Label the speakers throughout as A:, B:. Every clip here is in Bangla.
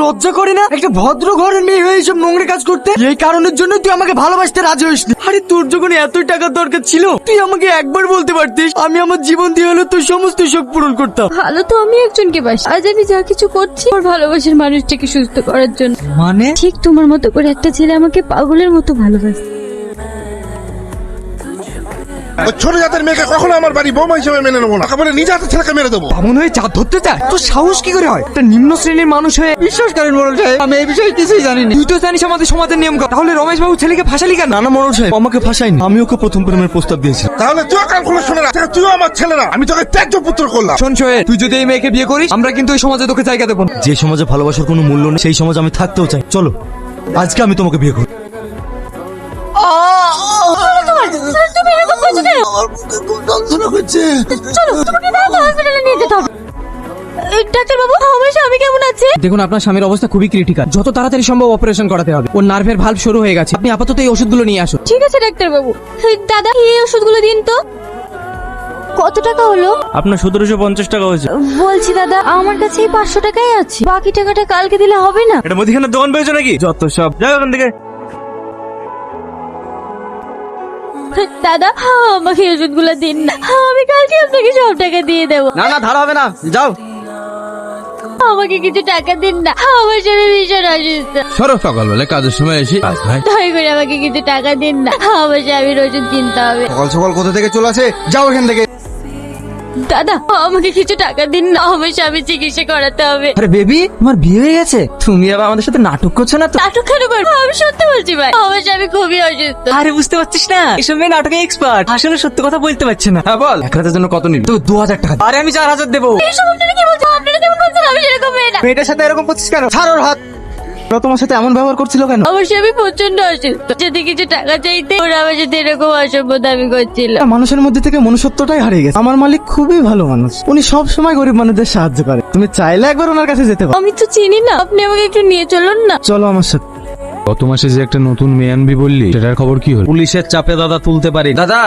A: লজ্জা করে না একটা ভদ্র ঘরের মেয়ে হয়ে এইসব নোংরা কাজ করতে? এই কারণের জন্য তুই আমাকে ভালোবাসতে রাজি হইসনি। আরে তোর যখন এতই টাকার দরকার ছিল তুই আমাকে একবার বলতে পারতিস, আমি আমার জীবন দিয়ে হলো তোর সমস্ত শখ পূরণ করতাম।
B: ভালো তো আমি একজনকে বাসি, আজ আমি যা কিছু করছি ওর ভালোবাসার মানুষটাকে সুস্থ করার জন্য।
A: মানে
B: ঠিক তোমার মতো করে একটা ছেলে আমাকে পাগলের মতো ভালোবাসে।
C: ছোট জাতের মেয়েকে কখনো আমার বাড়ি বৌমা হিসেবে মেনে নেবো না, বলে নিজে হাতে ছেলেকে মেরে দেবো।
A: বামুন হয়ে চাঁদ ধরতে চায়? তোর সাহস কি করে হয়? একটা নিম্ন শ্রেণীর মানুষ হয়ে বিশ্বাস করেন মোড়ল সাহেব, আমি এই বিষয়ে কিছুই জানি না। তুই তো জানিস আমাদের সমাজের নিয়ম। তাহলে রমেশ বাবু ছেলেকে ফাঁসালি কেন?
D: না মোড়ল সাহেব, আমাকে ফাঁসাইনি, আমি ওকে প্রথম প্রেমের প্রস্তাব দিয়েছি।
C: তাহলে তুইও কান খুলে শুনে রাখ, তুইও আমার ছেলে না, আমি তোকে ত্যায্য পুত্র করলাম।
A: শোন সোহেল, তুই যদি এই মেয়েকে বিয়ে করিস আমরা কিন্তু এই সমাজে তোকে জায়গা দেবো না।
D: যে সমাজে ভালোবাসার কোনো মূল্য নেই সেই সমাজে আমি থাকতেও চাই। চলো আজকে আমি তোমাকে বিয়ে করি।
B: তুমি এরকম করছো কেন?
D: আমার বুকে খুব যন্ত্রণা করছে।
B: চলো তোমাকে হসপিটালে নিয়ে যেতে হবে। ডাক্তার বাবু, আমার স্বামী কেমন আছে?
E: দেখুন আপনার স্বামীর অবস্থা খুবই ক্রিটিক্যাল, যত তাড়াতাড়ি সম্ভব অপারেশন করাতে হবে। ওর নার্ভের ভালভ শুরু হয়ে গেছে, আপনি আপাতত এই ওষুধগুলো নিয়ে আসুন।
B: ঠিক আছে ডাক্তার বাবু। দাদা এই ওষুধগুলো দিন তো। কত টাকা হলো?
F: আপনার 1750 টাকা হয়েছে।
B: বলছি দাদা, আমার কাছে 500 টাকাই আছে, বাকি টাকাটা কালকে দিলে হবে না?
F: এটা মুদিখানার দোকান পেয়েছো নাকি? যত সব, যাও এখান থেকে।
B: দাদা আমাকে ওষুধগুলো দিন না, আমি কালকে আপনাকে সব টাকা দিয়ে দেবো।
E: না না, ধার হবে না, যাও।
B: আমাকে কিছু টাকা দিন না, আমার স্বামী ভীষণ অসুস্থ।
G: সরো, সকালবেলা কাজের সময় এসে ভাই
B: দয়া করে আমাকে কিছু টাকা দিন না, আমার স্বামীর ওষুধ কিনতে হবে।
A: সকাল সকাল কোথা থেকে চলে আসে? যাও এখান থেকে।
B: দাদা আমাকে কিছু টাকা দিন না, আমার স্বামী চিকিৎসা করাতে হবে।
E: আরে বেবি, তোমার বিয়ে হয়ে গেছে, তুমি আবার আমাদের সাথে নাটক করছো না তো?
B: নাটক কেন করবো? আমি সত্যি বলছি ভাই, আমার স্বামী খুবই অসুস্থ।
E: আরে বুঝতে পারছিস না, এসব মেয়ে নাটকে এক্সপার্ট, আসলে সত্য কথা বলতে পারছে না। হ্যাঁ বল, এক রাতের জন্য কত নিবি? তো 2000 টাকা। আরে আমি 4000 দেবো।
B: এইসব আপনারা কি বলছেন? আপনারা যেমন বলছেন আমি সেরকম মেয়ে না।
E: মেয়েটার সাথে এরকম করছিস কেন? ছাড় ওর হাত। ও তোমার সাথে এমন ব্যবহার করছিল কেন?
B: আমার স্বামী প্রচন্ড অসুস্থ, যদি কিছু টাকা চাইতে ওরা আমার সাথে এরকম অসভ্য দাবি করছিল।
E: মানুষের মধ্যে থেকে মনুষ্যত্বটাই হারিয়ে গেছে। আমার মালিক খুবই ভালো মানুষ, উনি সব সময় গরিব মানুষদের সাহায্য করে। তুমি চাইলে একবার ওনার কাছে যেতে পারো।
B: আমি তো চিনি না, আপনি আমাকে একটু নিয়ে চলুন না।
E: চলো আমার সাথে।
G: গত মাসে যে একটা নতুন মেয়ে আনবি বললি, সেটার খবর কি হলো?
F: পুলিশের চাপে দাদা তুলতে পারি।
E: দাদা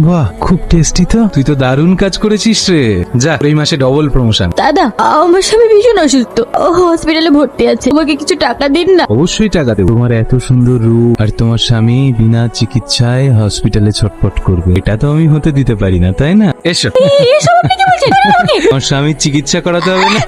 G: বাহ, খুব টেস্টি তো, তুই তো দারুণ কাজ করেছিস রে। যা, এই মাসে ডবল প্রমোশন।
B: দাদা আমার স্বামী ভীষণ অসুস্থ, ও হসপিটালে ভর্তি আছে, আমাকে কিছু টাকা দিন না।
G: অবশ্যই টাকা দেবো। তোমার এত সুন্দর রূপ আর তোমার স্বামী বিনা চিকিৎসায় হসপিটালে ছটফট করবে, এটা তো আমি হতে দিতে পারি না, তাই না? এসো,
B: এসব আপনি কি বলছেন?
G: আমার স্বামীর চিকিৎসা করাতে হবে না?